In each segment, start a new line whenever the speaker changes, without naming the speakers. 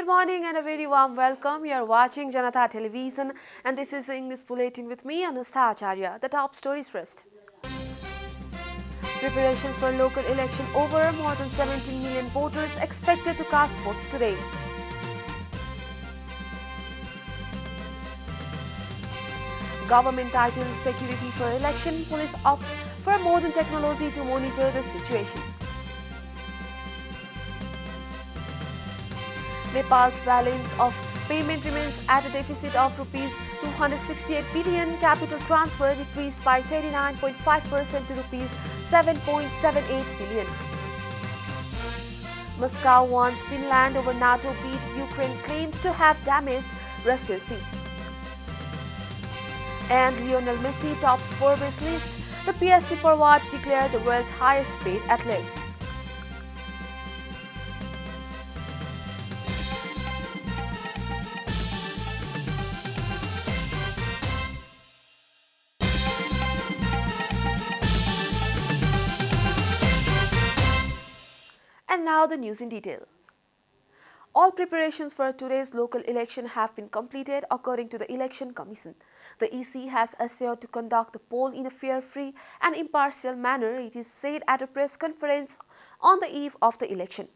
Good morning and a very warm welcome. You are watching Janata Television and this is the English Bulletin with me, Anustha Acharya. The top stories first. Preparations for local election over. More than 17 million voters expected to cast votes today. Government titles security for election. Police opt for modern technology to monitor the situation. Nepal's balance of payment remains at a deficit of rupees 268 billion. Capital transfer decreased by 39.5% to rupees 7.78 billion. Moscow wants Finland over NATO bid. Ukraine claims to have damaged Russian sea. And Lionel Messi tops Forbes list. The PSG forward declared the world's highest paid athlete. And now the news in detail. All preparations for today's local election have been completed according to the Election Commission. The EC has assured to conduct the poll in a fair, free and impartial manner, it is said at a press conference on the eve of the election.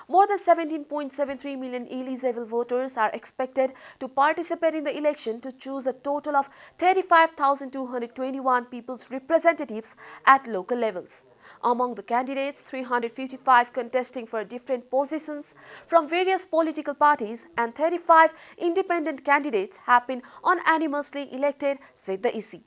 More than 17.73 million eligible voters are expected to participate in the election to choose a total of 35,221 people's representatives at local levels. Among the candidates, 355 contesting for different positions from various political parties and 35 independent candidates have been unanimously elected, said the EC.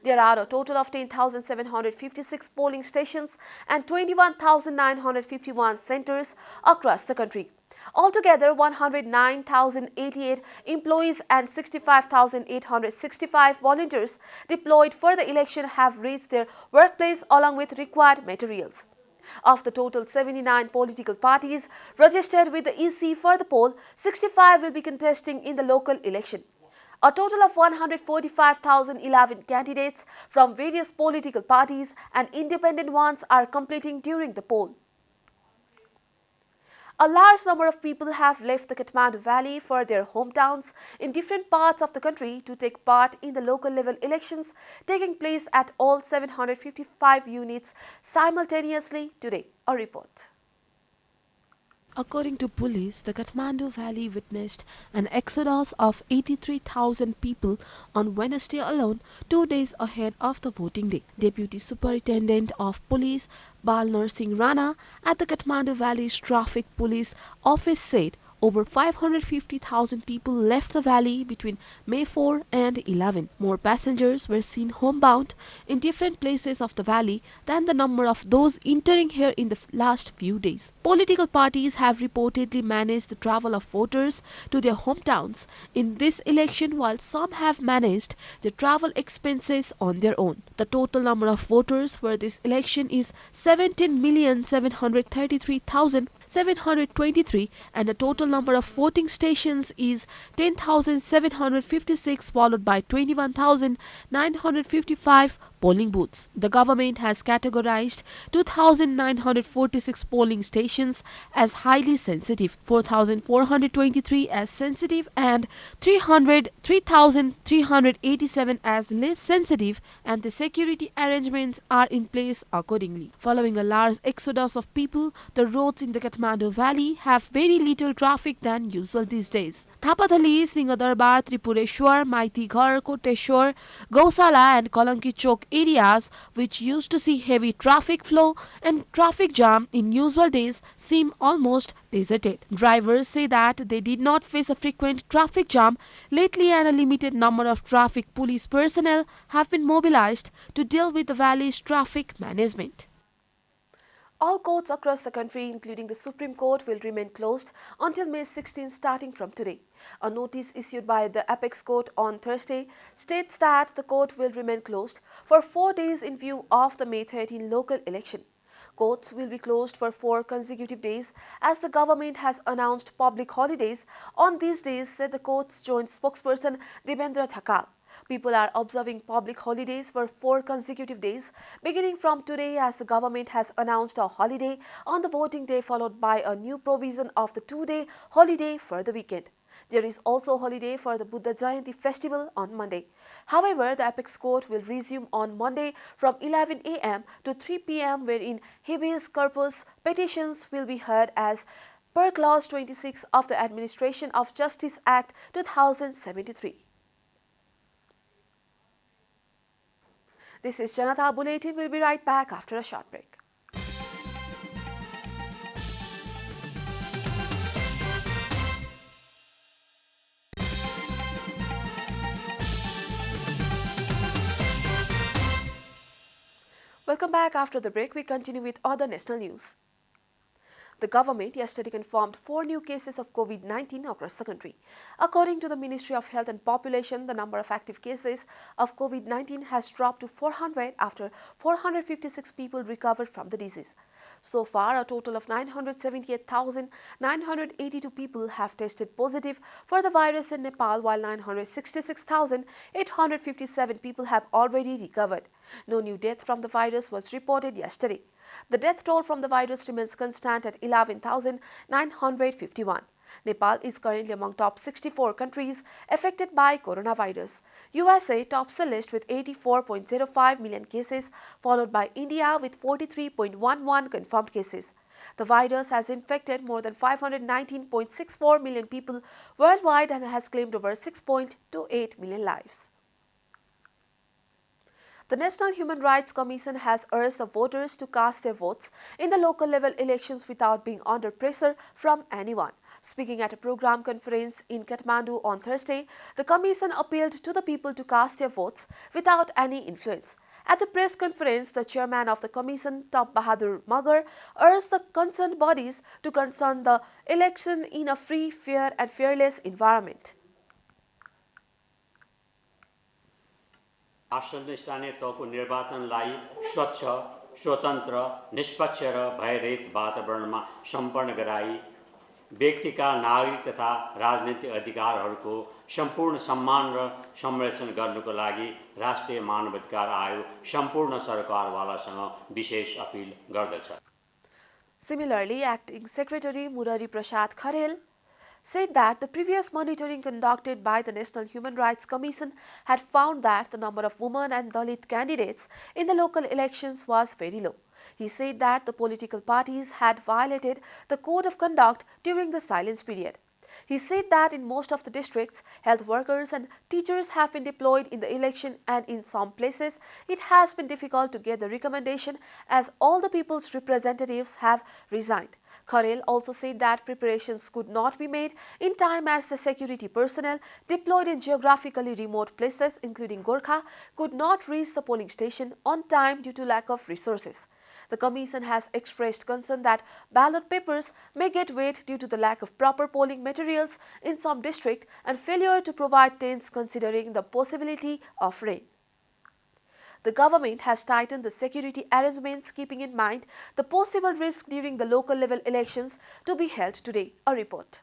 There are a total of 10,756 polling stations and 21,951 centers across the country. Altogether, 109,088 employees and 65,865 volunteers deployed for the election have reached their workplace along with required materials. Of the total 79 political parties registered with the EC for the poll, 65 will be contesting in the local election. A total of 145,011 candidates from various political parties and independent ones are completing during the poll. A large number of people have left the Kathmandu Valley for their hometowns in different parts of the country to take part in the local level elections taking place at all 755 units simultaneously today. A report.
According to police, the Kathmandu Valley witnessed an exodus of 83,000 people on Wednesday alone, 2 days ahead of the voting day. Deputy Superintendent of Police Balnar Singh Rana at the Kathmandu Valley's Traffic Police Office said over 550,000 people left the valley between May 4 and 11. More passengers were seen homebound in different places of the valley than the number of those entering here in the last few days. Political parties have reportedly managed the travel of voters to their hometowns in this election, while some have managed their travel expenses on their own. The total number of voters for this election is 17,733,723 and the total number of voting stations is 10,756, followed by 21,955 polling booths. The government has categorized 2,946 polling stations as highly sensitive, 4,423 as sensitive and 3,387 as less sensitive, and the security arrangements are in place accordingly. Following a large exodus of people, the roads in the Kathmandu Valley have very little traffic than usual these days. Thapathali, Singhadarbar, Tripureshwar, Maitighar, Koteshwar, Gausala and Kalanki Chowk areas, which used to see heavy traffic flow and traffic jam in usual days, seem almost deserted. Drivers say that they did not face a frequent traffic jam lately, and a limited number of traffic police personnel have been mobilized to deal with the valley's traffic management.
All courts across the country, including the Supreme Court, will remain closed until May 16 starting from today. A notice issued by the Apex Court on Thursday states that the court will remain closed for 4 days in view of the May 13 local election. Courts will be closed for 4 consecutive days as the government has announced public holidays on these days, said the court's joint spokesperson Devendra Thakal. People are observing public holidays for 4 consecutive days, beginning from today as the government has announced a holiday on the voting day followed by a new provision of the 2-day holiday for the weekend. There is also a holiday for the Buddha Jayanti festival on Monday. However, the apex court will resume on Monday from 11 a.m. to 3 p.m. wherein habeas corpus petitions will be heard as per Clause 26 of the Administration of Justice Act 2073. This is Janata Bulletin. We'll be right back after a short break. Welcome back. After the break, we continue with other national news. The government yesterday confirmed 4 new cases of COVID-19 across the country. According to the Ministry of Health and Population, the number of active cases of COVID-19 has dropped to 400 after 456 people recovered from the disease. So far, a total of 978,982 people have tested positive for the virus in Nepal, while 966,857 people have already recovered. No new death from the virus was reported yesterday. The death toll from the virus remains constant at 11,951. Nepal is currently among top 64 countries affected by coronavirus. USA tops the list with 84.05 million cases, followed by India with 43.11 confirmed cases. The virus has infected more than 519.64 million people worldwide and has claimed over 6.28 million lives. The National Human Rights Commission has urged the voters to cast their votes in the local level elections without being under pressure from anyone. Speaking at a program conference in Kathmandu on Thursday, the Commission appealed to the people to cast their votes without any influence. At the press conference, the chairman of the Commission, Top Bahadur Magar, urged the concerned bodies to concern the election in a free, fair and fearless environment.
आसन्न स्थानीय तहको निर्वाचनलाई स्वच्छ, स्वतन्त्र, निष्पक्ष र भयरहित वातावरणमा सम्पन्न गराई व्यक्तिका नागरिक तथा राजनीतिक अधिकारहरूको सम्पूर्ण सम्मान र संरक्षण गर्नुको लागि राष्ट्रिय मानवाधिकार आयोग सम्पूर्ण सरकारवालासँग विशेष अपील गर्दछ.
Similarly, Acting Secretary Murari Prasad Kharel said that the previous monitoring conducted by the National Human Rights Commission had found that the number of women and Dalit candidates in the local elections was very low. He said that the political parties had violated the code of conduct during the silence period. He said that in most of the districts, health workers and teachers have been deployed in the election, and in some places, it has been difficult to get the recommendation as all the people's representatives have resigned. Kharel also said that preparations could not be made in time as the security personnel deployed in geographically remote places, including Gorkha, could not reach the polling station on time due to lack of resources. The Commission has expressed concern that ballot papers may get wet due to the lack of proper polling materials in some districts and failure to provide tents considering the possibility of rain. The government has tightened the security arrangements keeping in mind the possible risk during the local level elections to be held today. A report.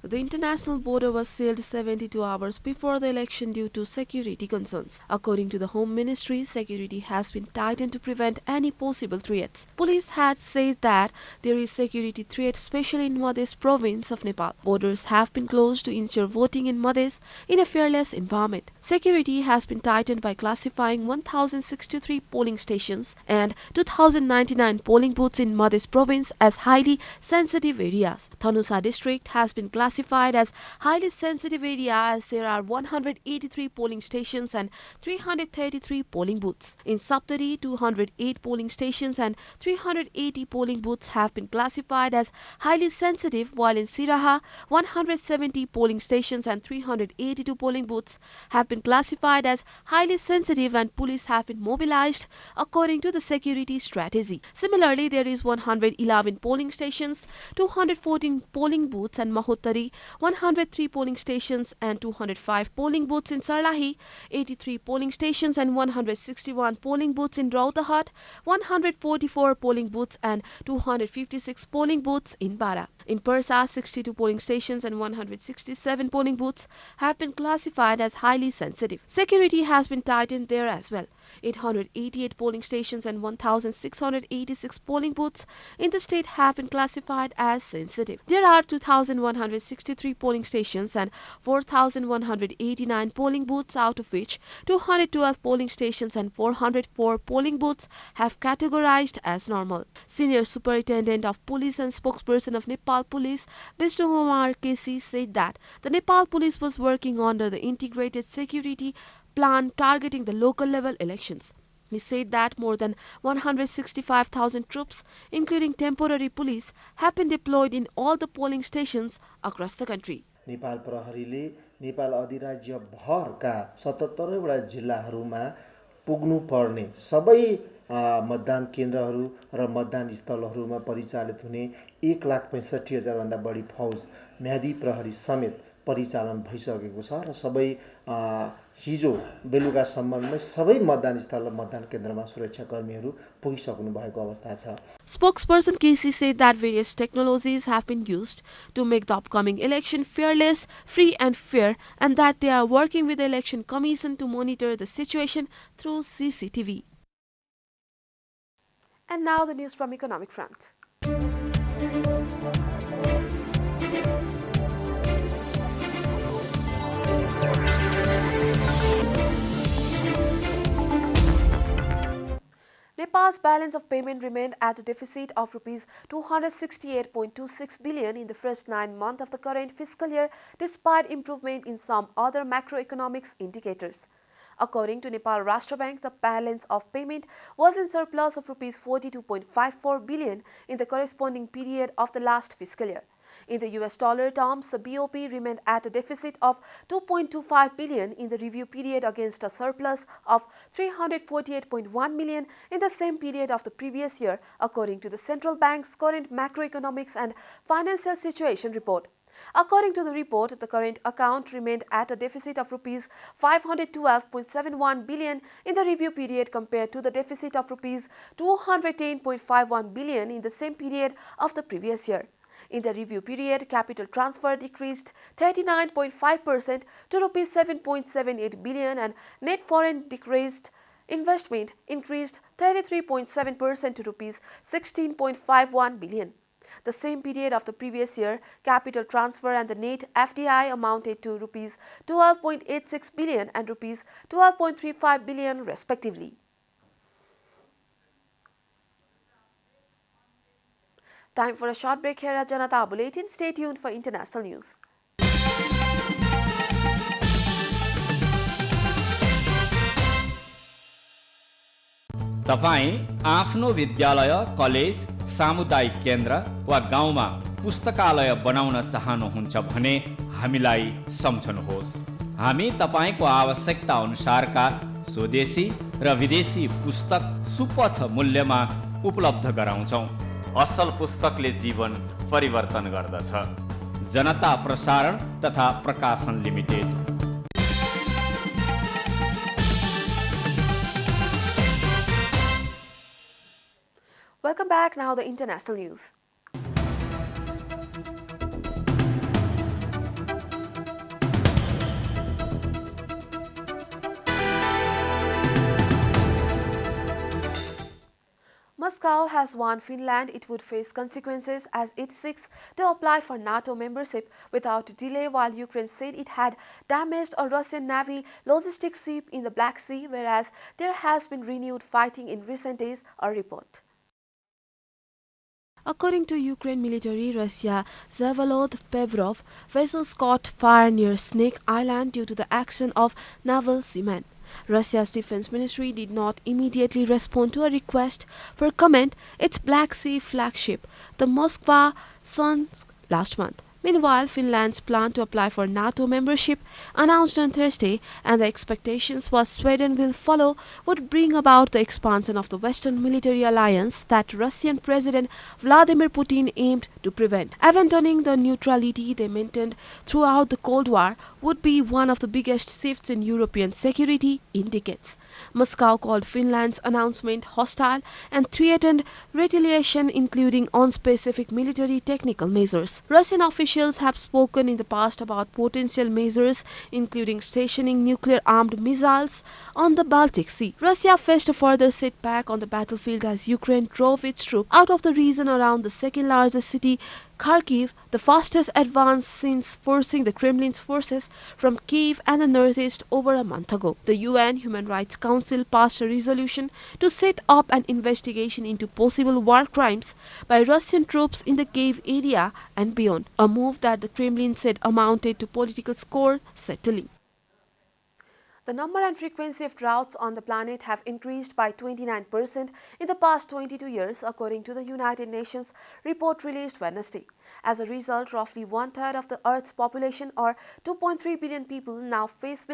The international border was sealed 72 hours before the election due to security concerns. According to the Home Ministry, security has been tightened to prevent any possible threats. Police had said that there is security threat especially in Madhes province of Nepal. Borders have been closed to ensure voting in Madhes in a fearless environment. Security has been tightened by classifying 1,063 polling stations and 2,099 polling booths in Madhes province as highly sensitive areas. Thanusa district has been classified as highly sensitive area as there are 183 polling stations and 333 polling booths. In Saptari, 208 polling stations and 380 polling booths have been classified as highly sensitive, while in Siraha, 170 polling stations and 382 polling booths have been classified as highly sensitive, and police have been mobilized according to the security strategy. Similarly, there is 111 polling stations, 214 polling booths and Mahottari Prohari, 103 polling stations and 205 polling booths in Sarlahi, 83 polling stations and 161 polling booths in Rautahat, 144 polling booths and 256 polling booths in Bara. In Persa, 62 polling stations and 167 polling booths have been classified as highly sensitive. Security has been tightened there as well. 888 polling stations and 1,686 polling booths in the state have been classified as sensitive. There are 2,163 polling stations and 4,189 polling booths, out of which 212 polling stations and 404 polling booths have categorized as normal. Senior Superintendent of Police and spokesperson of Nepal Police, Mr. Omar Kesi, said that the Nepal Police was working under the integrated security plan targeting the local level elections. He said that more than 165,000 troops, including temporary police, have been deployed in all the polling stations across the country.
Nepal प्रहरीले नेपाल अधिराज्य भरका 77 वटा जिल्लाहरूमा पुग्नु पर्ने सबै मतदान केन्द्रहरू र मतदान स्थलहरूमा परिचालित हुने 1,65,000 भन्दा बढी फौज म्यादी प्रहरी समेत परिचालन भइसकेको छ र सबै हिजो बेलुकासम्ममै सबै मतदान स्थल र मतदान केन्द्रमा सुरक्षाकर्मीहरू पुगिसक्नु भएको अवस्था छ.
Spokesperson Casey said that various technologies have been used to make the upcoming election fearless, free and fair, and that they are working with the Election Commission to monitor the situation through CCTV.
And now the news from economic front. Nepal's balance of payment remained at a deficit of Rs 268.26 billion in the first 9 months of the current fiscal year, despite improvement in some other macroeconomics indicators. According to Nepal Rashtra Bank, the balance of payment was in surplus of Rs 42.54 billion in the corresponding period of the last fiscal year. In the US dollar terms, the BOP remained at a deficit of 2.25 billion in the review period against a surplus of 348.1 million in the same period of the previous year, according to the central bank's current macroeconomics and financial situation report. According to the report, the current account remained at a deficit of Rs 512.71 billion in the review period compared to the deficit of Rs 210.51 billion in the same period of the previous year. In the review period, capital transfer decreased 39.5% to Rs 7.78 billion and net foreign decreased investment increased 33.7% to Rs 16.51 billion. The same period of the previous year, capital transfer and the net FDI amounted to Rs 12.86 billion and Rs 12.35 billion respectively. Time for a short break here at Janata Bulletin. Stay tuned for international news.
तपाई आफ्नो विद्यालय, college, सामुदायिक केन्द्र वा गाउँमा पुस्तकालय बनाउन चाहनुहुन्छ भने हामीलाई सम्झनुहोस्. हामी तपाईको आवश्यकता अनुसारका स्वदेशी र विदेशी पुस्तक सुपथ मूल्यमा उपलब्ध गराउँछौं. असल पुस्तकले जीवन परिवर्तन गर्दछ. जनता प्रसारण तथा प्रकाशन limited.
Welcome back. Now the international news. Moscow has warned Finland it would face consequences as it seeks to apply for NATO membership without delay, while Ukraine said it had damaged a Russian Navy logistics ship in the Black Sea, whereas there has been renewed fighting in recent days, a report.
According to Ukraine military, Russia Zavalod Pevrov vessels caught fire near Snake Island due to the action of naval seamen. Russia's defense ministry did not immediately respond to a request for comment its Black Sea flagship, the Moskva, sunk last month. Meanwhile, Finland's plan to apply for NATO membership, announced on Thursday, and the expectations was Sweden will follow, would bring about the expansion of the Western military alliance that Russian President Vladimir Putin aimed to prevent. Abandoning the neutrality they maintained throughout the Cold War would be one of the biggest shifts in European security in decades. Moscow called Finland's announcement hostile and threatened retaliation, including on specific military technical measures. Russian officials have spoken in the past about potential measures, including stationing nuclear-armed missiles on the Baltic Sea. Russia faced a further setback on the battlefield as Ukraine drove its troops out of the region around the second-largest city, Kharkiv, the fastest advance since forcing the Kremlin's forces from Kiev and the northeast over a month ago. The UN Human Rights Council passed a resolution to set up an investigation into possible war crimes by Russian troops in the Kiev area and beyond, a move that the Kremlin said amounted to political score settling.
The number and frequency of droughts on the planet have increased by 29% in the past 22 years, according to the United Nations report released Wednesday. As a result, roughly one-third of the Earth's population, or 2.3 billion people, now face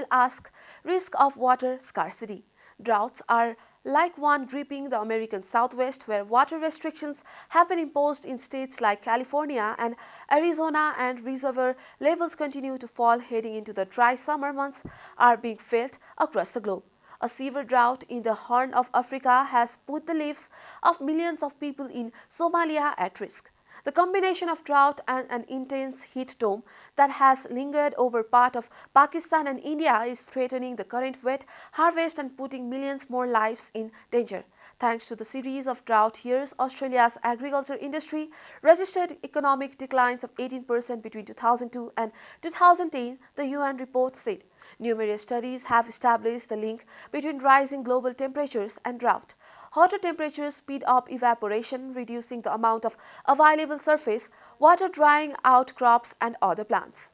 risk of water scarcity. Droughts are like one gripping the American Southwest, where water restrictions have been imposed in states like California and Arizona, and reservoir levels continue to fall heading into the dry summer months are being felt across the globe. A severe drought in the Horn of Africa has put the lives of millions of people in Somalia at risk. The combination of drought and an intense heat dome that has lingered over part of Pakistan and India is threatening the current wet harvest and putting millions more lives in danger. Thanks to the series of drought years, Australia's agriculture industry registered economic declines of 18% between 2002 and 2010, the UN report said. Numerous studies have established the link between rising global temperatures and drought. Hotter temperatures speed up evaporation, reducing the amount of available surface water, drying out crops and other plants.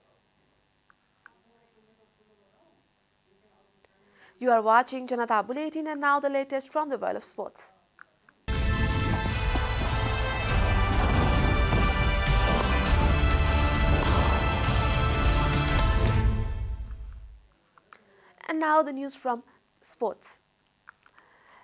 You are watching Janata Bulletin, and now the latest from the world of sports. And now the news from sports.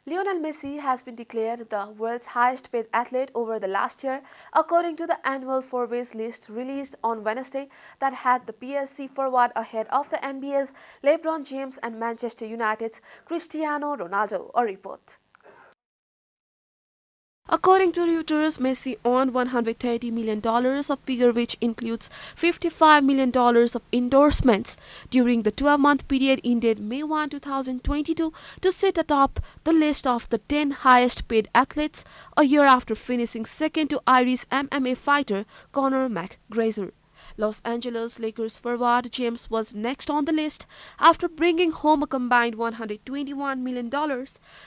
Lionel Messi has been declared the world's highest paid athlete over the last year, according to the annual Forbes list released on Wednesday that had the PSG forward ahead of the NBA's LeBron James and Manchester United's Cristiano Ronaldo, a report. According to Reuters, Messi earned $130 million, a figure which includes $55 million of endorsements during the 12-month period ended May 1, 2022, to sit atop the list of the 10 highest paid athletes, a year after finishing second to Irish MMA fighter Conor McGregor. Los Angeles Lakers forward James was next on the list after bringing home a combined $121 million,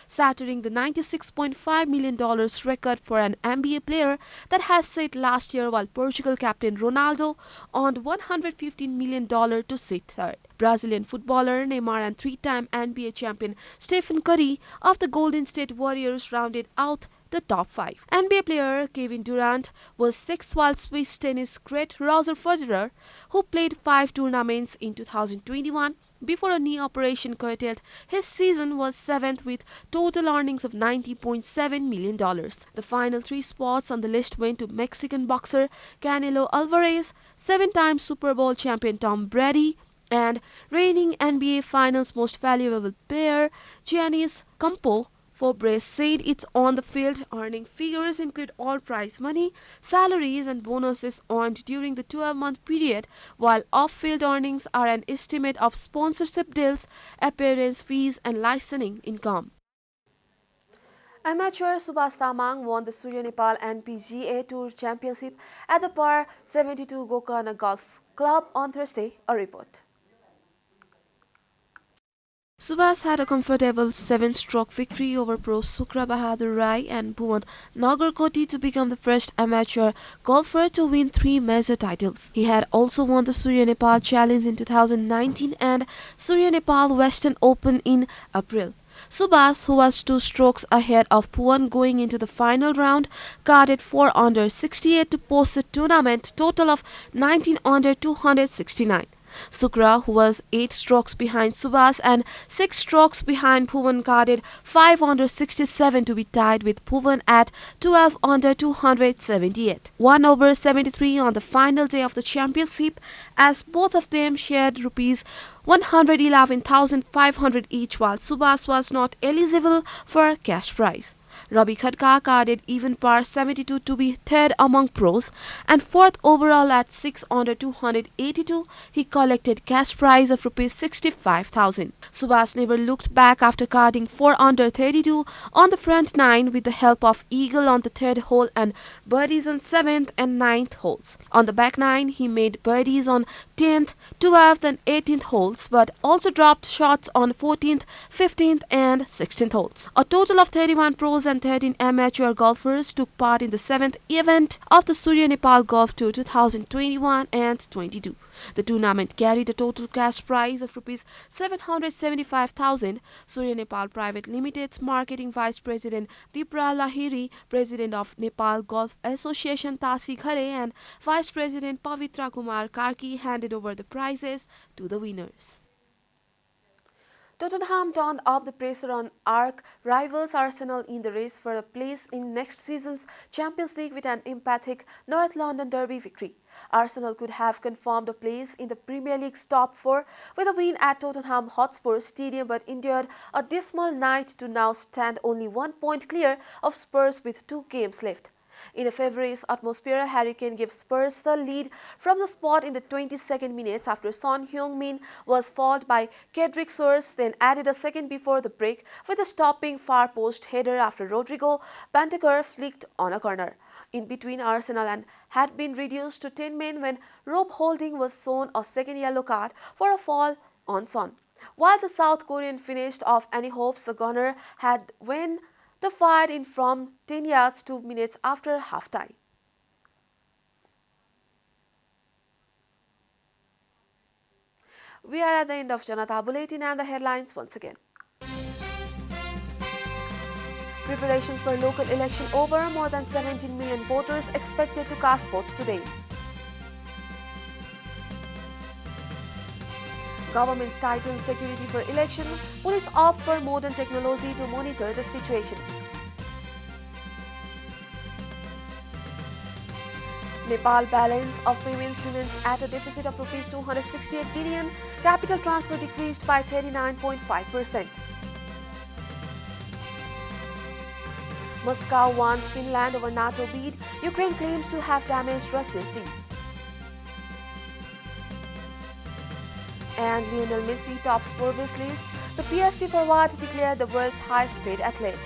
shattering the $96.5 million record for an NBA player that has set last year, while Portugal captain Ronaldo earned $115 million to sit third. Brazilian footballer Neymar and three-time NBA champion Stephen Curry of the Golden State Warriors rounded out the top 5. NBA player Kevin Durant was 6th, while Swiss tennis great Roger Federer, who played 5 tournaments in 2021 before a knee operation curtailed his season, was 7th with total earnings of $90.7 million. The final 3 spots on the list went to Mexican boxer Canelo Alvarez, 7-time Super Bowl champion Tom Brady, and reigning NBA Finals most valuable player Giannis Campo. Forbes said its on-the-field earning figures include all prize money, salaries and bonuses earned during the 12-month period, while off-field earnings are an estimate of sponsorship deals, appearance fees and licensing income. Amateur Subhas Tamang won the Surya Nepal NPGA Tour Championship at the Par 72 Gokana Golf Club on Thursday, a report. Subhas had a comfortable 7-stroke victory over pro Sukra Bahadur Rai and Bhuvan Nagarkoti to become the first amateur golfer to win 3 major titles. He had also won the Surya Nepal Challenge in 2019 and Surya Nepal Western Open in April.
Subhas, who was 2 strokes ahead of Bhuvan going into the final round, carded 4 under 68 to post a tournament total of 19 under 269. Sukra, who was 8 strokes behind Subhas and 6 strokes behind Bhuvan, carded 5 under 67 to be tied with Bhuvan at 12 under 278. 1 over 73 on the final day of the championship, as both of them shared rupees 111,500 each, while Subhas was not eligible for cash prize. Ravi Khadka carded even par 72 to be third among pros and fourth overall at 6 under 282. He collected cash prize of rupees 65,000. Subhas never looked back after carding 4 under 32 on the front nine with the help of eagle on the third hole and birdies on 7th and 9th holes. On the back nine, he made birdies on 10th, 12th and 18th holes, but also dropped shots on 14th, 15th and 16th holes. A total of 31 pros and 13 amateur golfers took part in the 7th event of the Surya Nepal Golf Tour 2021 and 22. The tournament carried a total cash prize of rupees 775,000. Surya Nepal Private Limited's marketing vice president Dipra Lahiri, president of Nepal Golf Association Tasi Khare and vice president Pavitra Kumar Karki handed over the prizes to the winners.
Tottenham turned up the pressure on arch rivals Arsenal in the race for a place in next season's Champions League with an emphatic North London derby victory. Arsenal could have confirmed a place in the Premier League's top 4 with a win at Tottenham Hotspur Stadium, but endured a dismal night to now stand only 1 point clear of Spurs with 2 games left. In a feverish atmosphere, Harry Kane gave Spurs the lead from the spot in the 22nd minute after Son Heung-min was fouled by Cedric Soares, then added a second before the break with a stopping far post header after Rodrigo Bentancur flicked on a corner. In between, Arsenal had been reduced to 10 men when Rob Holding was shown a second yellow card for a foul on Son. While the South Korean finished off any hopes the Gunner had when the fired in from 10 yards 2 minutes after half-time. We are at the end of Janata Bulletin and the headlines once again. Preparations for local election over. More than 17 million voters expected to cast votes today. Government's tightens security for election. Police opt for modern technology to monitor the situation. Nepal balance of payments remains at a deficit of rupees 268 billion. Capital transfer decreased by 39.5%. Moscow wants Finland over NATO bid. Ukraine claims to have damaged Russian sea. And Lionel Messi tops Forbes list. The PSG forward declared the world's highest paid athlete.